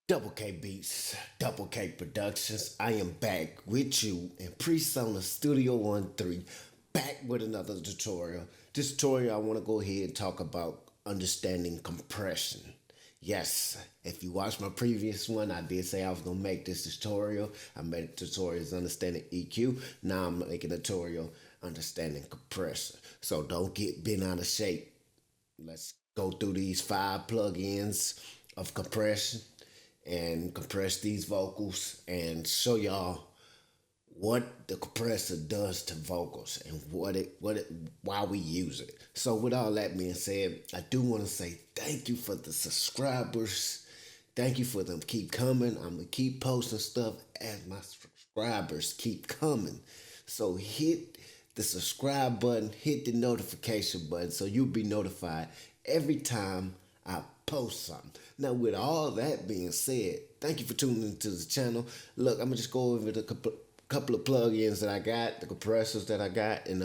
DoubleKBeats, DoubleK Productions. I am back with you in Presonus Studio 13, back with another tutorial. This tutorial, I want to go ahead and talk about understanding compression. Yes, if you watched my previous one, I did say I was going to make this tutorial. I made a tutorial understanding EQ. Now I'm making a tutorial understanding compressor. So don't get bent out of shape. Let's go through these 5 plugins of compression and compress these vocals and show y'all what the compressor does to vocals and why we use it. So with all that being said, I do want to say thank you for the subscribers. Thank you for them keep coming. I'm gonna keep posting stuff as my subscribers keep coming. So hit the subscribe button, hit the notification button so you'll be notified every time I post something. Now, with all that being said, thank you for tuning into the channel. Look, I'm gonna just go over the couple of plugins that I got, the compressors that I got, and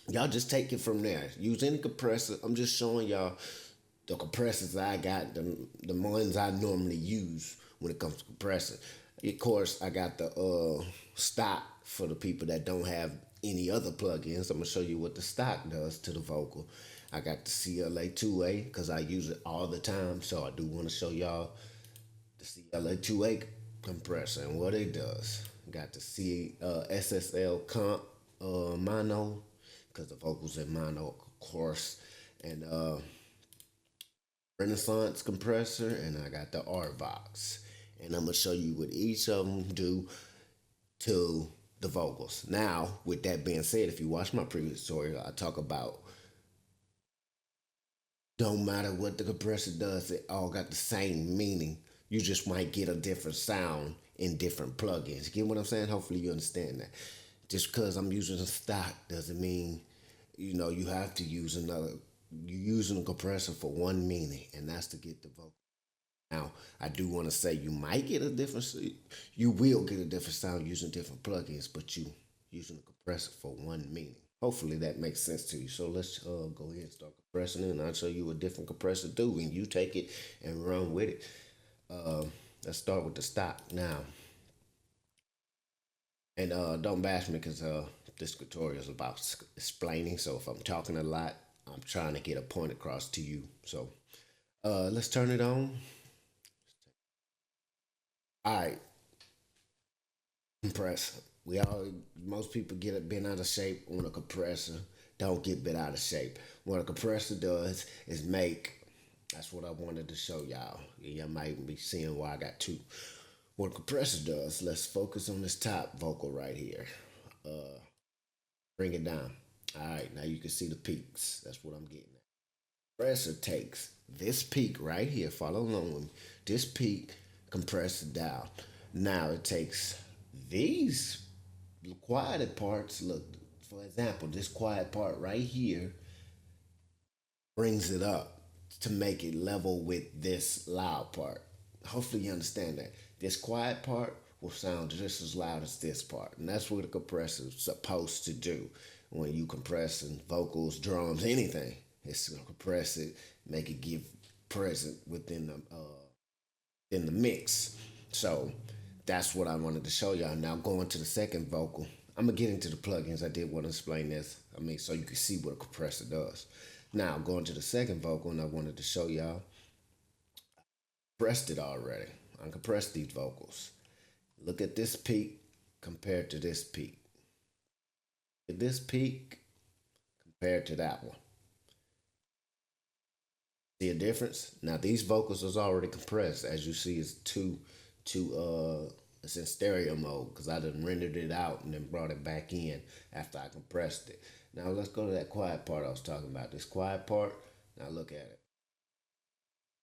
y'all just take it from there. Use any compressor. I'm just showing y'all the compressors I got, the ones I normally use when it comes to compressing. Of course, I got the stock for the people that don't have any other plugins. I'm gonna show you what the stock does to the vocal. I got the CLA2A because I use it all the time, so I do want to show y'all the CLA2A compressor and what it does. Got the SSL comp mono because the vocals in mono, of course, and Renaissance compressor, and I got the RVox. And I'm gonna show you what each of them do to the vocals. Now, with that being said, if you watch my previous tutorial, I talk about don't matter what the compressor does, it all got the same meaning. You just might get a different sound in different plugins. Get what I'm saying? Hopefully you understand that. Just because I'm using a stock doesn't mean, you have to use another. You're using a compressor for one meaning, and that's to get the vocal. Now, I do want to say you will get a different sound using different plugins, but you using a compressor for one meaning. Hopefully that makes sense to you. So let's go ahead and start compressing it, and I'll show you a different compressor do, and you take it and run with it. Let's start with the stock now. And don't bash me because this tutorial is about explaining. So if I'm talking a lot, I'm trying to get a point across to you. So let's turn it on. All right, compressor. Most people get it bent out of shape on a compressor. Don't get bent out of shape. What a compressor does is make. That's what I wanted to show y'all. Y'all might be seeing why I got two. What a compressor does. Let's focus on this top vocal right here. Bring it down. All right, now you can see the peaks. That's what I'm getting at. Compressor takes this peak right here. Follow along with me. This peak, compress it down. Now it takes these quieted parts. Look, for example, this quiet part right here brings it up to make it level with this loud part. Hopefully you understand that. This quiet part will sound just as loud as this part. And that's what a compressor is supposed to do. When you compressing vocals, drums, anything, it's gonna compress it, make it give present within the mix. So that's what I wanted to show y'all. Now going to the second vocal. I'm gonna get into the plugins. I did want to explain this. So you can see what a compressor does. Now going to the second vocal, and I wanted to show y'all. Compressed it already. I compressed these vocals. Look at this peak compared to this peak. This peak compared to that one. See a difference? Now these vocals is already compressed. As you see, it's it's in stereo mode because I done rendered it out and then brought it back in after I compressed it. Now let's go to that quiet part I was talking about. This quiet part, now look at it.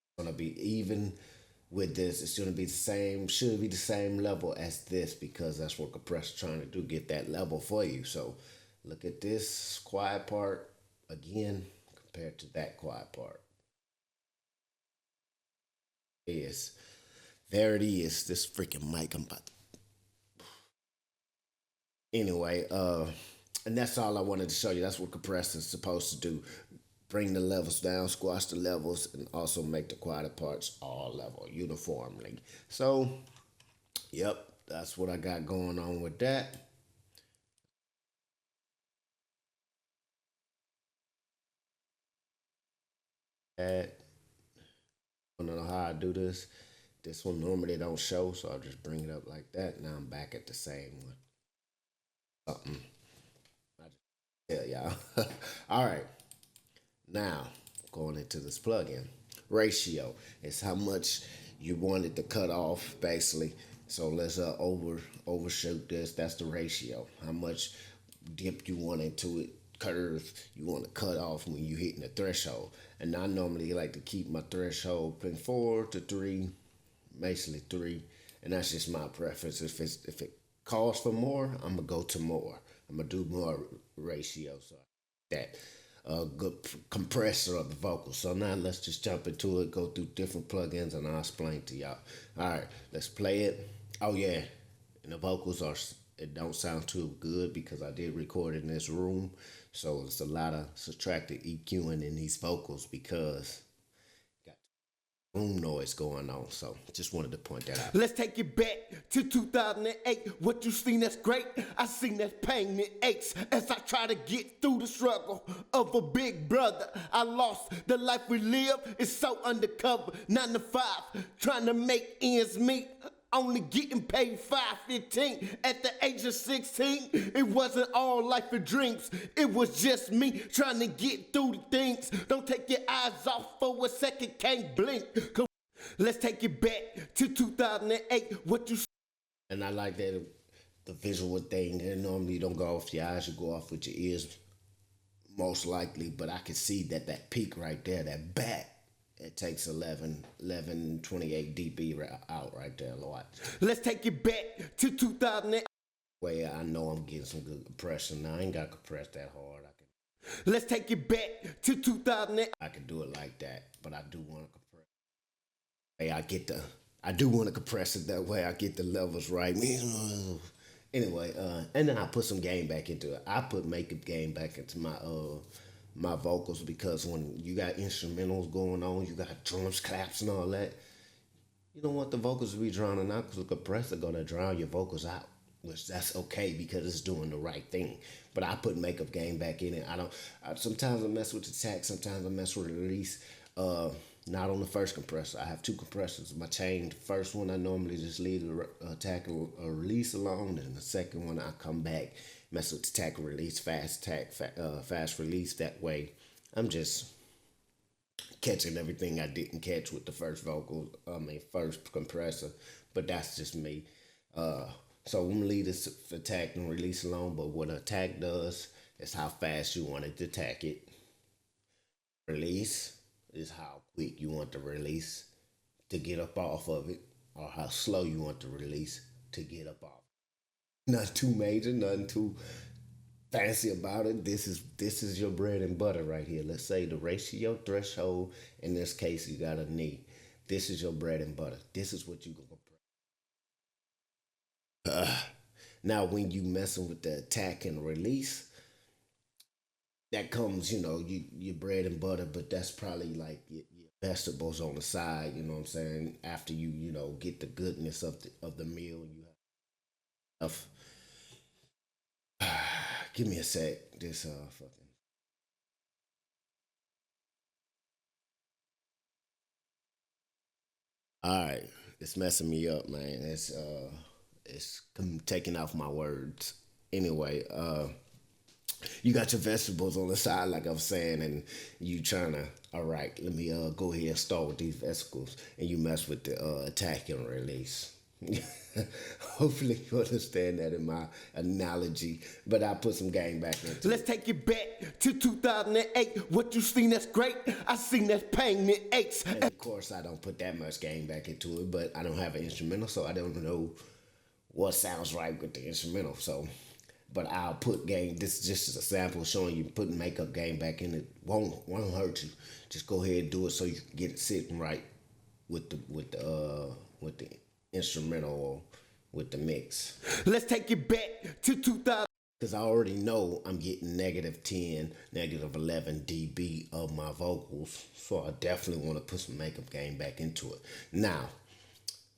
It's gonna be even with this. It's gonna be the same, should be the same level as this because that's what compressor's trying to do, get that level for you. So look at this quiet part again compared to that quiet part. Is there it is. This freaking mic I'm about to Anyway, and that's all I wanted to show you. That's what compressor is supposed to do. Bring the levels down, squash the levels, and also make the quieter parts all level uniformly. So, yep, that's what I got going on with that. I don't know how I do this. This one normally don't show, so I'll just bring it up like that. Now I'm back at the same one. Something. I just tell y'all. All right. Now, going into this plugin, ratio is how much you want it to cut off, basically. So let's overshoot this. That's the ratio. How much dip you want into it, curve you want to cut off when you hitting the threshold. And I normally like to keep my threshold from 4 to 3, basically 3, and that's just my preference. If it calls for more, I'm gonna go to more. I'm gonna do more ratio. So that good compressor of the vocals. So now let's just jump into it, go through different plugins, and I'll explain to y'all. All right, let's play it. Oh yeah, and the vocals are it don't sound too good because I did record in this room, so it's a lot of subtracted EQing in these vocals because room noise going on. So just wanted to point that out. Let's take it back to 2008. What you seen that's great, I seen that pain and aches as I try to get through the struggle of a big brother. I lost the life we live. It's so undercover, 9 to 5, trying to make ends meet. Only getting paid $5.15 at the age of 16. It wasn't all life and dreams. It was just me trying to get through the things. Don't take your eyes off for a second, can't blink. Let's take it back to 2008. What you And I like that the visual thing. And normally you don't go off your eyes, you go off with your ears, most likely. But I can see that peak right there, that back. It takes 1128 dB out right there, Lord. Let's take it back to 2008. Way I know I'm getting some good compression. Now I ain't got to compress that hard. Let's take it back to 2008. I can do it like that, but I do want to compress. Hey, I do want to compress it that way. I get the levels right. Anyway, and then I put some gain back into it. I put makeup gain back into my vocals because when you got instrumentals going on, you got drums, claps, and all that. You don't want the vocals to be drowning out because the compressor gonna drown your vocals out, which that's okay because it's doing the right thing. But I put makeup gain back in it. Sometimes I mess with the tack, sometimes I mess with the release. Not on the first compressor. I have 2 compressors. My chain, the first one I normally just leave the tack or release alone, and the second one I come back, mess with the tack and release, fast release. That way, I'm just catching everything I didn't catch with the first first compressor. But that's just me. So I'm gonna leave this attack and release alone. But what attack does is how fast you want it to attack it. Release is how quick you want the release to get up off of it, or how slow you want the release to get up off. Not too major, nothing too fancy about it. This is your bread and butter right here. Let's say the ratio threshold. In this case, you got a knee. This is your bread and butter. This is what you gonna now, when you messing with the attack and release, that comes, your bread and butter, but that's probably like your vegetables on the side. You know what I'm saying? After get the goodness of the meal, you have. Give me a sec. This fucking. All right, it's messing me up, man. It's taking off my words. Anyway, you got your vegetables on the side, like I was saying, and you trying to, all right, let me go ahead and start with these vegetables, and you mess with the attack and release. Hopefully you understand that in my analogy, but I put some game back into Let's take it back to 2008. What you seen that's great, I seen that pain and aches. And of course, I don't put that much game back into it, but I don't have an instrumental, so I don't know what sounds right with the instrumental. So, but I'll put game. This is just a sample showing you putting makeup game back in it. Won't hurt you. Just go ahead and do it so you can get it sitting right with the instrumental, with the mix. Let's take it back to 2000. Because I already know I'm getting -10, -11 dB of my vocals. So I definitely want to put some makeup gain back into it. Now,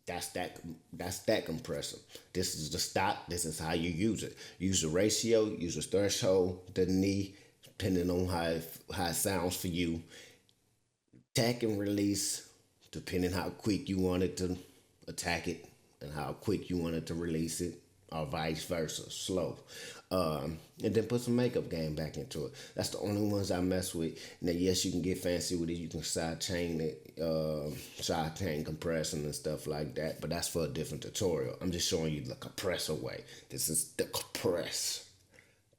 that's that compressor. This is the stock. This is how you use it. Use the ratio, use the threshold, the knee, depending on how it sounds for you. Attack and release, depending how quick you want it to attack it and how quick you want it to release it, or vice versa, slow. And then put some makeup gain back into it. That's the only ones I mess with. Now, yes, you can get fancy with it. You can side chain it, side chain compressing and stuff like that. But that's for a different tutorial. I'm just showing you the compressor way. This is the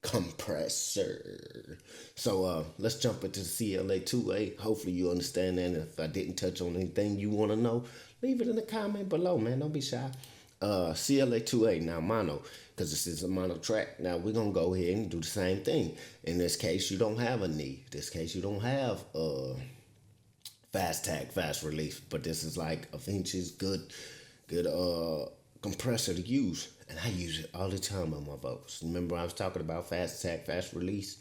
compressor. So let's jump into the CLA2A. Hopefully you understand that. And if I didn't touch on anything you want to know, leave it in the comment below, man. Don't be shy. CLA2A, now mono, because this is a mono track. Now we're gonna go ahead and do the same thing. In this case, you don't have a knee. In this case, you don't have fast tag, fast release, but this is like a Vince's good compressor to use, and I use it all the time on my vocals. Remember I was talking about fast tag, fast release?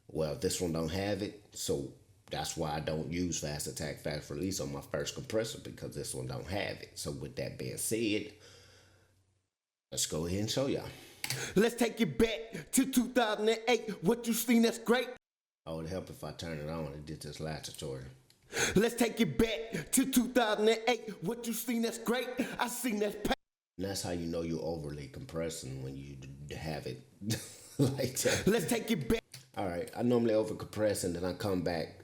Well, this one don't have it, so that's why I don't use fast attack, fast release on my first compressor, because this one don't have it. So with that being said, let's go ahead and show y'all. Let's take it back to 2008. What you seen that's great. Oh, it'd help if I turn it on and did this last tutorial. Let's take it back to 2008. What you seen that's great. I seen that's pain. And that's how you know you're overly compressing, when you have it like that. Let's take it back. All right, I normally over compress and then I come back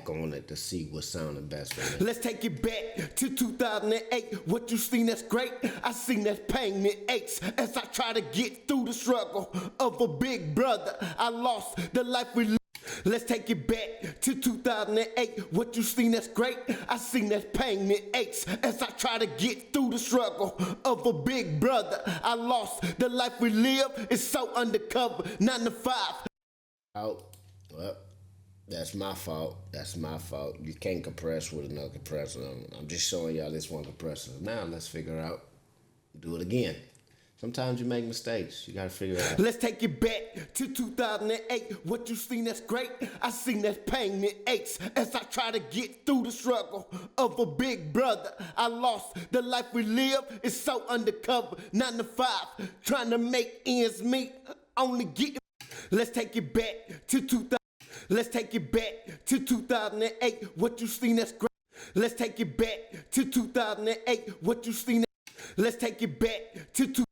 on it to see what's sounding best for me. Let's take it back to 2008. What you seen that's great. I seen that pain and aches as I try to get through the struggle of a big brother. I lost the life we live. Let's take it back to 2008. What you seen that's great. I seen that pain and aches as I try to get through the struggle of a big brother. I lost the life we live. It's so undercover, 9 to 5. Oh, well, that's my fault. That's my fault. You can't compress with another compressor. I'm just showing y'all this one compressor. Now let's figure out, do it again. Sometimes you make mistakes. You gotta figure it out. Let's take it back to 2008. What you seen that's great. I seen that pain and aches as I try to get through the struggle of a big brother. I lost the life we live. It's so undercover, 9 to 5, trying to make ends meet. Only get. Let's take it back to 2000. Let's take it back to 2008. What you seen that's great. Let's take it back to 2008. What you seen. Let's take it back to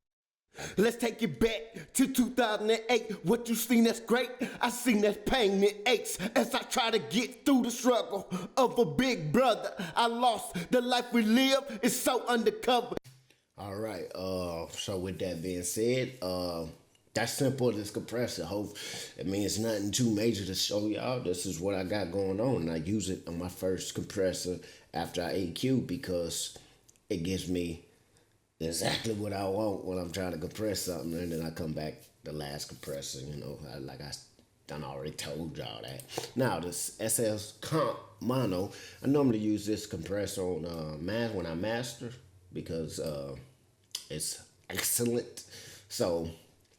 Let's take it back to 2008. What you seen that's great. I seen that pain and aches as I try to get through the struggle of a big brother. I lost the life we live. It's so undercover. All right. So with that being said, that's simple, this compressor. I mean, it's nothing too major to show y'all. This is what I got going on, and I use it on my first compressor after I EQ because it gives me exactly what I want when I'm trying to compress something, and then I come back the last compressor, you know, like I done already told y'all that. Now, this SS Comp Mono, I normally use this compressor on when I master because it's excellent. So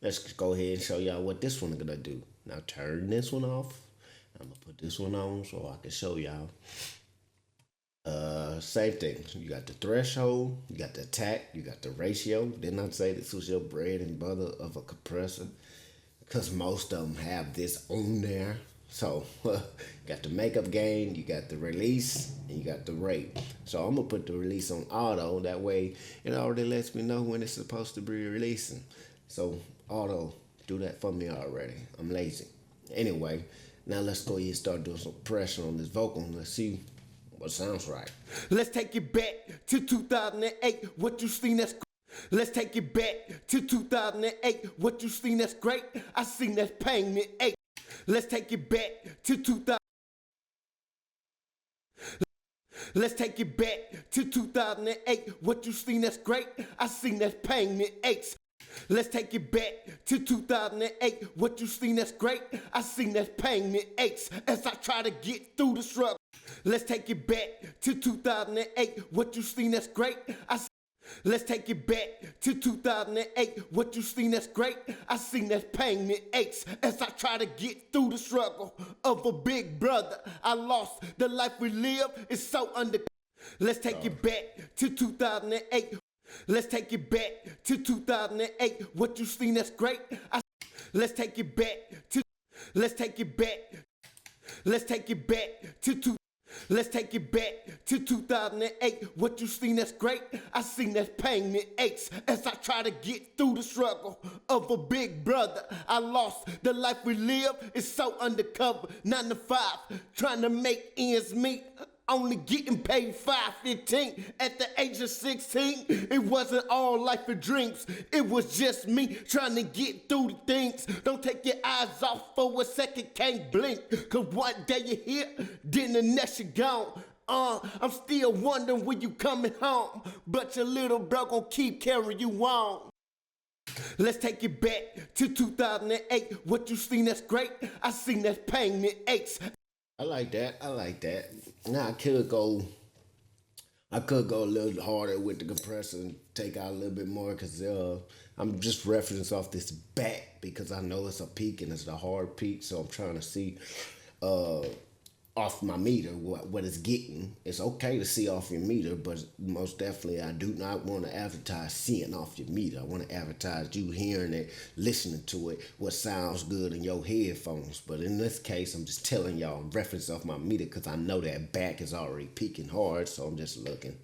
let's go ahead and show y'all what this one is gonna do. Now turn this one off. I'm gonna put this one on so I can show y'all. Same thing. You got the threshold, you got the attack, you got the ratio. Didn't I say this was your bread and butter of a compressor? Because most of them have this on there. So you got the makeup gain, you got the release, and you got the rate. So I'm gonna put the release on auto. That way it already lets me know when it's supposed to be releasing. So auto, do that for me already. I'm lazy. Anyway, now let's go ahead and start doing some pressure on this vocal. Let's see what sounds right. Let's take it back to 2008. What you seen that's great. Let's take it back to 2008. What you seen that's great. I seen that pain and ache. Let's take it back to 2000. Let's take it back to 2008. What you seen that's great. I seen that pain and aches. Let's take it back to 2008. What you seen that's great. I seen that pain and aches as I try to get through the struggle. Let's take it back to 2008. What you seen that's great. Let's take it back to 2008. What you seen that's great, I seen that's pain and aches. As I try to get through the struggle of a big brother, I lost. The life we live is so under. Let's take it back to 2008. Let's take it back to 2008. What you seen that's great, let's take it back to. Let's take it back. Let's take it back to two. Let's take it back to 2008. What you seen that's great, I seen that's pain and aches. As I try to get through the struggle of a big brother, I lost. The life we live is so undercover. 9 to 5, trying to make ends meet. Only getting paid $5.15 at the age of 16. It wasn't all life and dreams. It was just me trying to get through the things. Don't take your eyes off for a second, can't blink. Cause one day you're here, then the next you're gone. I'm still wondering when you coming home, but your little bro gon' keep carrying you on. Let's take it back to 2008. What you seen that's great, I seen that's pain and aches. I like that. Now I could go a little harder with the compressor and take out a little bit more because I'm just referencing off this back because I know it's a peak and it's a hard peak, so I'm trying to see off my meter what it's getting. It's okay to see off your meter, but most definitely I do not want to advertise seeing off your meter. I want to advertise you hearing it, listening to it, what sounds good in your headphones. But in this case, I'm just telling y'all, I'm referencing off my meter because I know that back is already peaking hard, so I'm just looking.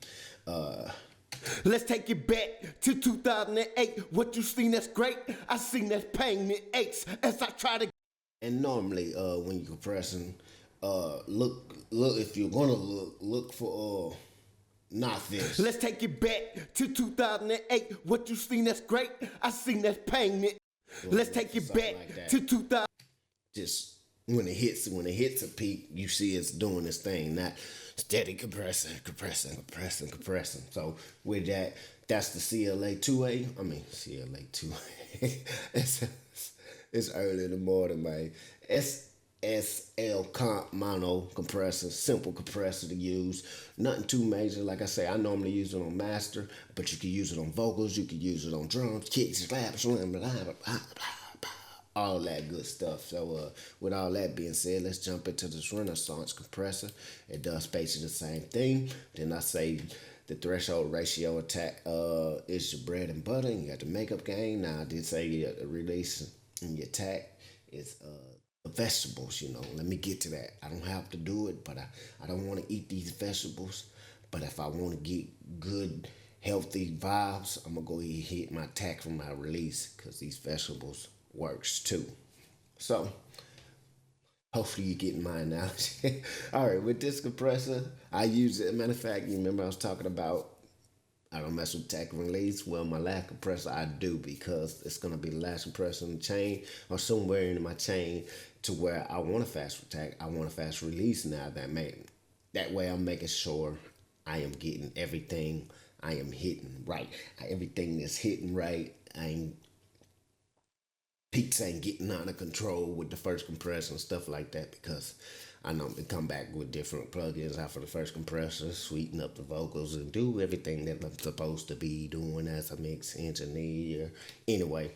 Let's take it back to 2008. What you seen that's great, I seen that's pain and aches. As I try to. And normally, when you're compressing, look if you're gonna look for not this. Let's take it back to 2008. What you seen that's great, I seen that's pain. Let's take it back like to 2000. Just when it hits a peak, you see it's doing this thing, not steady compressing. So with that, that's the CLA 2A. I mean CLA 2A. It's early in the morning, man. SL comp mono compressor, simple compressor to use, nothing too major. Like I say, I normally use it on master, but you can use it on vocals, you can use it on drums, kicks, slaps, all that good stuff. So with all that being said, let's jump into this Renaissance compressor. It does basically the same thing. Then I say the threshold ratio attack is your bread and butter, and you got the makeup gain. Now I did say the release and your attack is vegetables, let me get to that. I don't have to do it, but I don't want to eat these vegetables. But if I want to get good, healthy vibes, I'm going to go ahead and hit my attack from my release because these vegetables works too. So, hopefully you're getting mine now. All right, with this compressor, I use it. Matter of fact, you remember I was talking about I don't mess with attack and release. Well, my last compressor I do because it's going to be the last compressor in the chain or somewhere in my chain to where I want a fast attack, I want a fast release now. That way I'm making sure I am getting everything I am hitting right. Everything is hitting right. Peaks ain't getting out of control with the first compressor and stuff like that because I normally come back with different plugins out for the first compressor, sweeten up the vocals, and do everything that I'm supposed to be doing as a mix engineer. Anyway,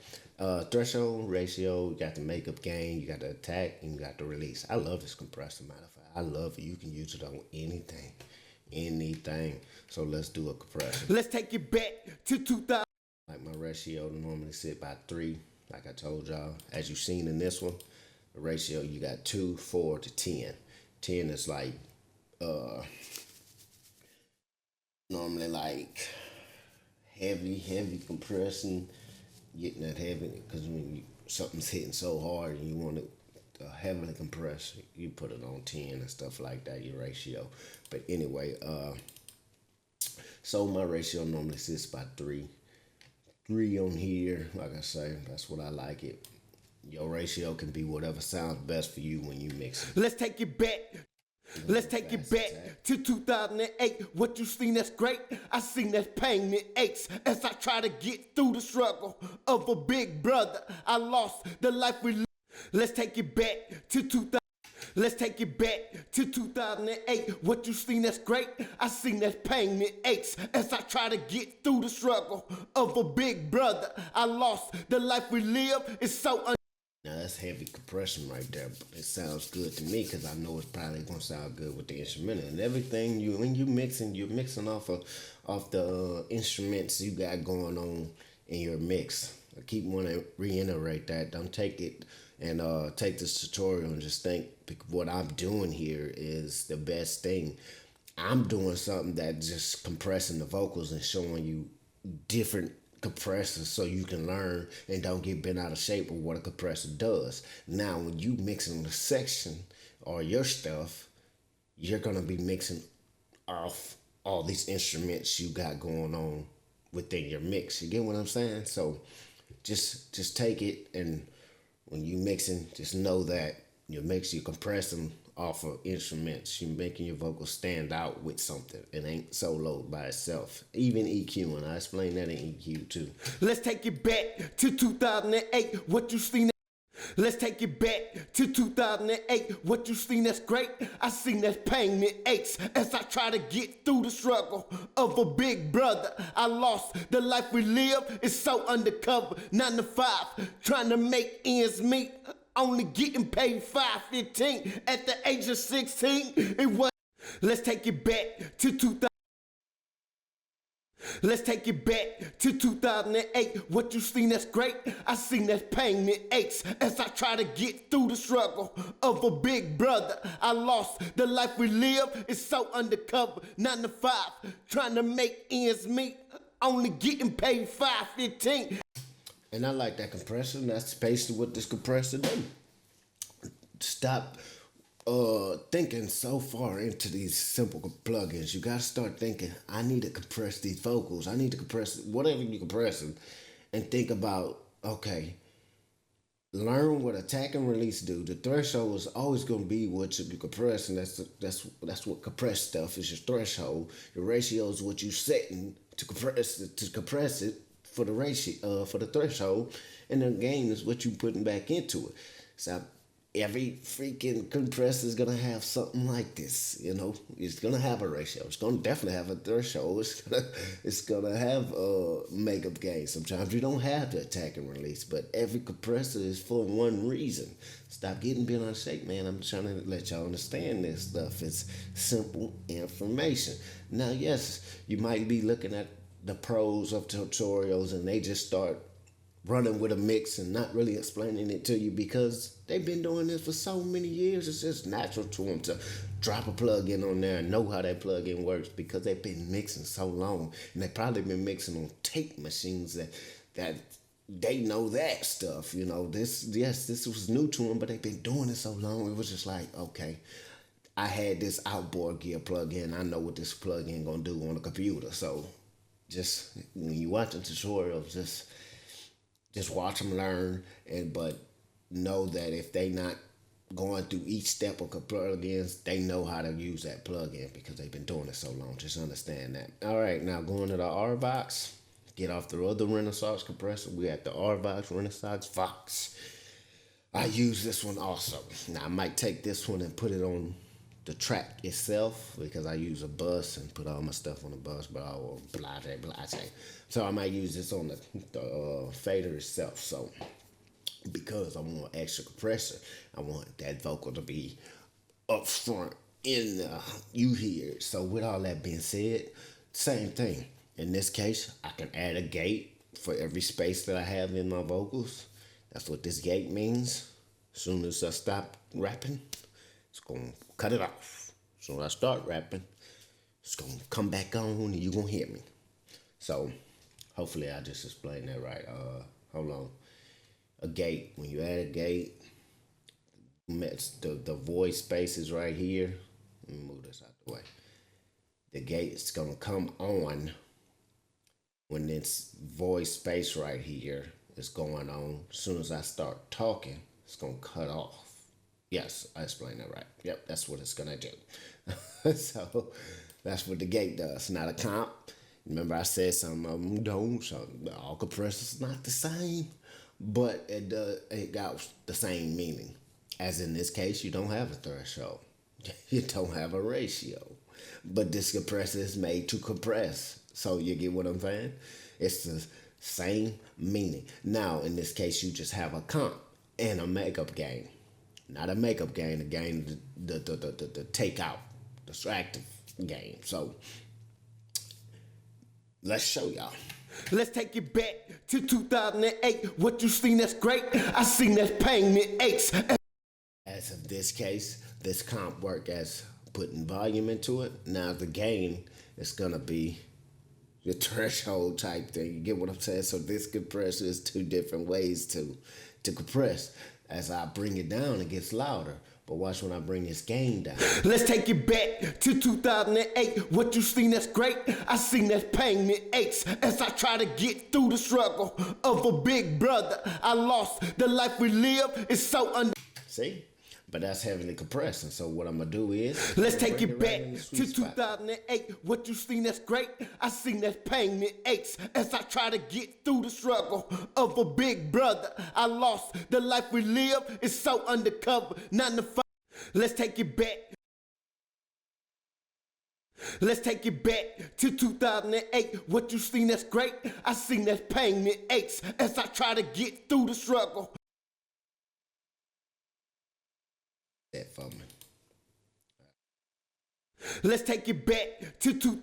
threshold ratio, you got the makeup gain, you got the attack, and you got the release. I love this compressor, matter of fact. I love it. You can use it on anything. So let's do a compressor. Let's take it back to 2000. Like my ratio normally sit by 3, like I told y'all. As you've seen in this one, the ratio, you got 2, 4 to 10. 10 is like, normally like heavy compressing, getting that heavy, because when something's hitting so hard and you want it heavily compressed, you put it on 10 and stuff like that, your ratio. But anyway, so my ratio normally sits by 3. 3 on here, like I say, that's what I like it. Your ratio can be whatever sounds best for you when you mix it. Let's take it back. Let's take it back to 2008. What you seen that's great, I seen that's pain and aches. As I try to get through the struggle of a big brother, I lost. The life we live. Let's take it back to 2000. Let's take it back to 2008. What you seen that's great, I seen that's pain and aches. As I try to get through the struggle of a big brother, I lost the life we live. It's so Now that's heavy compression right there, but it sounds good to me because I know it's probably gonna sound good with the instrumental and everything. When you're mixing off the instruments you got going on in your mix. I keep want to reiterate that. Don't take it and take this tutorial and just think what I'm doing here is the best thing. I'm doing something that just compressing the vocals and showing you different compressors so you can learn and don't get bent out of shape of what a compressor does. Now, when you mixing the section or your stuff, you're gonna be mixing off all these instruments you got going on within your mix. You get what I'm saying? So just take it, and when you mixing, just know that you're compressing off of instruments. You're making your vocals stand out with something. It ain't soloed by itself. Even EQ, and I explain that in EQ too. Let's take it back to 2008. What you seen? Let's take it back to 2008. What you seen that's great, I seen that's pain and aches. As I try to get through the struggle of a big brother, I lost the life we live. It's so undercover, 9 to 5, trying to make ends meet. Only getting paid $5.15 at the age of 16. It was. Let's take it back to 2000. Let's take it back to 2008. What you seen that's great, I seen that's pain and aches. As I try to get through the struggle of a big brother, I lost the life we live. It's so undercover, 9 to 5, trying to make ends meet. Only getting paid $5.15. And I like that compressor, and that's basically what this compressor do. Stop thinking so far into these simple plugins. You gotta start thinking, I need to compress these vocals. I need to compress whatever you compressing, and think about, okay, learn what attack and release do. The threshold is always gonna be what you compress, and that's what compressed stuff is. Your threshold. Your ratio is what you setting to compress it for the ratio, for the threshold, and the gain is what you putting back into it. So every freaking compressor is gonna have something like this. It's gonna have a ratio. It's gonna definitely have a threshold. It's gonna have a makeup gain. Sometimes you don't have the attack and release, but every compressor is for one reason. Stop getting bent on shape, man. I'm trying to let y'all understand this stuff. It's simple information. Now, yes, you might be looking at the pros of tutorials and they just start running with a mix and not really explaining it to you because they've been doing this for so many years. It's just natural to them to drop a plug-in on there and know how that plug-in works because they've been mixing so long, and they've probably been mixing on tape machines that they know that stuff. This was new to them, but they've been doing it so long. It was just like, okay, I had this outboard gear plug-in. I know what this plug-in gonna do on the computer. So just when you watch the tutorials, just watch them learn, but know that if they not going through each step of plugins, they know how to use that plugin because they've been doing it so long. Just understand that. All right, now going to the R-Vox. Get off the other Renaissance compressor. We at the R-Vox Renaissance Vox. I use this one also. Now I might take this one and put it on the track itself because I use a bus and put all my stuff on the bus, but I will blase. So I might use this on the fader itself. So because I want extra compressor, I want that vocal to be up front in you hear it. So with all that being said, same thing. In this case, I can add a gate for every space that I have in my vocals. That's what this gate means. As soon as I stop rapping, it's going to cut it off. So when I start rapping, it's going to come back on and you're going to hear me. So hopefully I just explained that right. Hold on. A gate. When you add a gate, the voice space is right here. Let me move this out the way. The gate is going to come on when this voice space right here is going on. As soon as I start talking, it's going to cut off. Yes, I explained that right. Yep, that's what it's going to do. So that's what the gate does, not a comp. Remember I said some of them don't. So all compressors not the same, but it got the same meaning. As in this case, you don't have a threshold. You don't have a ratio. But this compressor is made to compress. So you get what I'm saying? It's the same meaning. Now, in this case, you just have a comp and a makeup gain. Not a makeup gain, a gain, the takeout, distractive gain. So, let's show y'all. Let's take it back to 2008. What you seen that's great, I seen that's pain and aches. As of this case, this comp work as putting volume into it. Now the gain is gonna be the threshold type thing. You get what I'm saying? So this compressor is two different ways to compress. As I bring it down, it gets louder. But watch when I bring this gain down. Let's take it back to 2008. What you seen that's great, I seen that's pain and aches. As I try to get through the struggle of a big brother, I lost. The life we live is so See? But that's heavily compressing. So what I'm gonna do is let's take it back to spot. 2008. What you seen that's great, I seen that's pain and aches. As I try to get through the struggle of a big brother, I lost. The life we live is so undercover, 9 to 5. Let's take it back. Let's take it back to 2008. What you seen that's great, I seen that's pain and aches. As I try to get through the struggle. That for me. Let's take it back to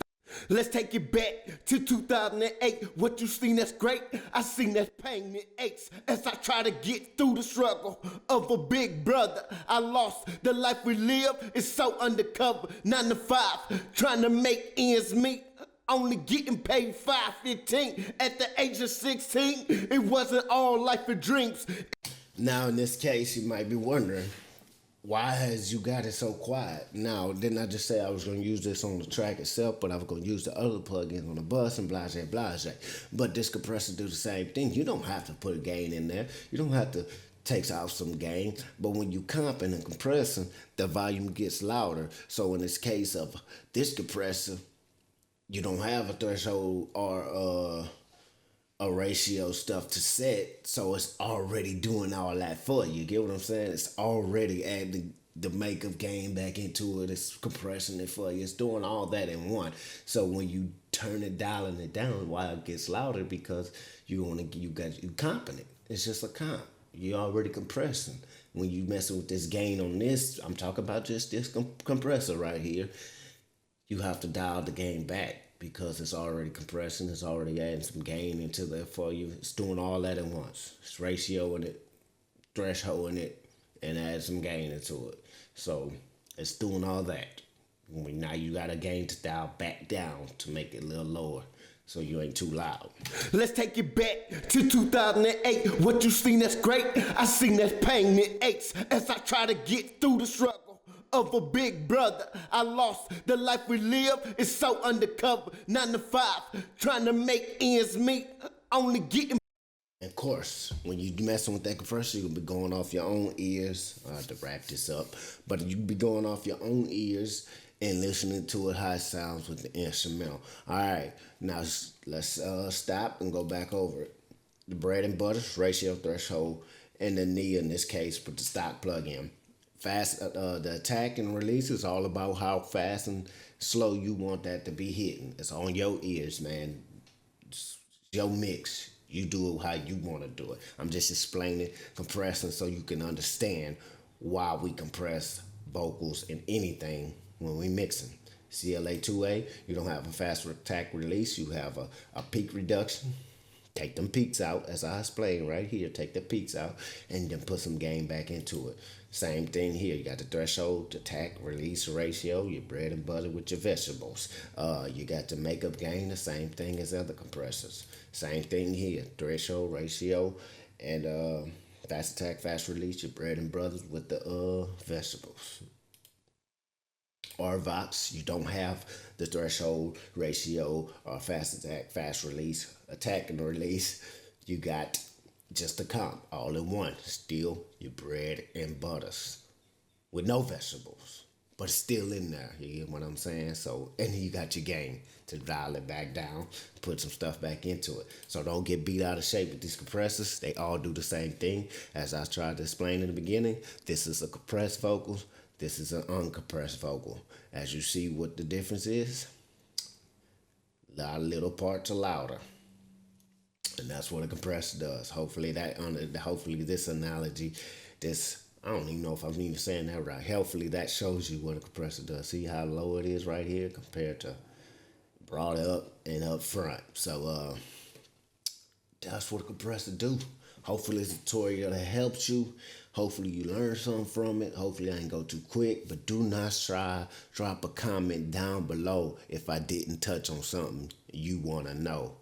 Let's take it back to 2008. What you seen that's great, I seen that's pain and aches. As I try to get through the struggle of a big brother, I lost. The life we live is so undercover, 9 to 5, trying to make ends meet. Only getting paid $5.15 at the age of 16. It wasn't all life of dreams. Now in this case, you might be wondering, why has you got it so quiet? Now, didn't I just say I was going to use this on the track itself, but I was going to use the other plugins on the bus and blase, blase. But this compressor do the same thing. You don't have to put a gain in there. You don't have to take out some gain. But when you comping and compressing, the volume gets louder. So in this case of this compressor, you don't have a threshold or a ratio stuff to set, so it's already doing all that for you. Get what I'm saying? It's already adding the makeup gain back into it. It's compressing it for you. It's doing all that in one. So when you turn it, dialing it down, why it gets louder? Because you comping it. It's just a comp. You're already compressing. When you messing with this gain on this, I'm talking about just this compressor right here. You have to dial the gain back, because it's already compressing, it's already adding some gain into there for you. It's doing all that at once. It's ratioing it, thresholding it, and add some gain into it. So it's doing all that. Now you got a gain to dial back down to make it a little lower, so you ain't too loud. Let's take it back to 2008. What you seen that's great, I seen that's pain and aches. As I try to get through the struggle of a big brother, I lost. The life we live is so undercover, 9 to 5, trying to make ends meet. Only getting. Of course, when you messing with that compressor, you'll be going off your own ears. I have to wrap this up, but you be going off your own ears and listening to it how it sounds with the instrumental. All right, now let's stop and go back over it. The bread and butter, ratio, threshold, and the knee in this case with the stock plug-in. Fast, the attack and release is all about how fast and slow you want that to be hitting. It's on your ears, man. It's your mix. You do it how you want to do it. I'm just explaining compressing so you can understand why we compress vocals in anything when we mixing. CLA 2A, you don't have a fast attack release. You have a peak reduction. Take them peaks out, as I explained right here. Take the peaks out and then put some gain back into it. Same thing here. You got the threshold, attack, release ratio, your bread and butter with your vegetables. You got the makeup gain, the same thing as other compressors. Same thing here. Threshold, ratio, and fast attack, fast release, your bread and butter with the vegetables. Or Vox, you don't have the threshold, ratio, or fast attack, fast release, attack and release. You got just a comp all in one. Still your bread and butters with no vegetables. but it's still in there. You get what I'm saying? So, and you got your game to dial it back down, put some stuff back into it. So don't get beat out of shape with these compressors. They all do the same thing. As I tried to explain in the beginning, this is a compressed vocal. This is an uncompressed vocal. As you see what the difference is, our little parts are louder. And that's what a compressor does. Hopefully this analogy, I don't even know if I'm even saying that right. Hopefully that shows you what a compressor does. See how low it is right here compared to brought up and up front. So that's what a compressor do. Hopefully it's a tutorial that helps you. Hopefully you learn something from it. Hopefully I didn't go too quick, but do not drop a comment down below if I didn't touch on something you want to know.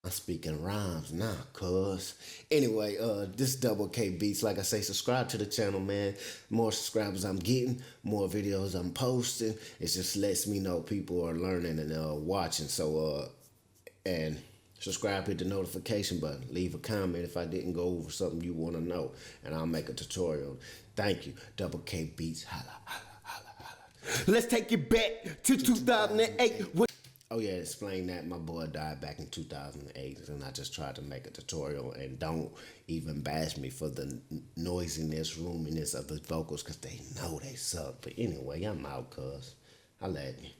I'm speaking rhymes now, cuz. Anyway, this DoubleKBeats. Like I say, subscribe to the channel, man. More subscribers I'm getting, more videos I'm posting. It just lets me know people are learning and watching. So, and subscribe, hit the notification button. Leave a comment if I didn't go over something you want to know, and I'll make a tutorial. Thank you, DoubleKBeats. Holla, holla, holla, holla. Let's take it back to 2008. Oh yeah, explain that. My boy died back in 2008, and I just tried to make a tutorial. And don't even bash me for the noisiness, roominess of the vocals, because they know they suck. But anyway, I'm out, cuz. Holla at me.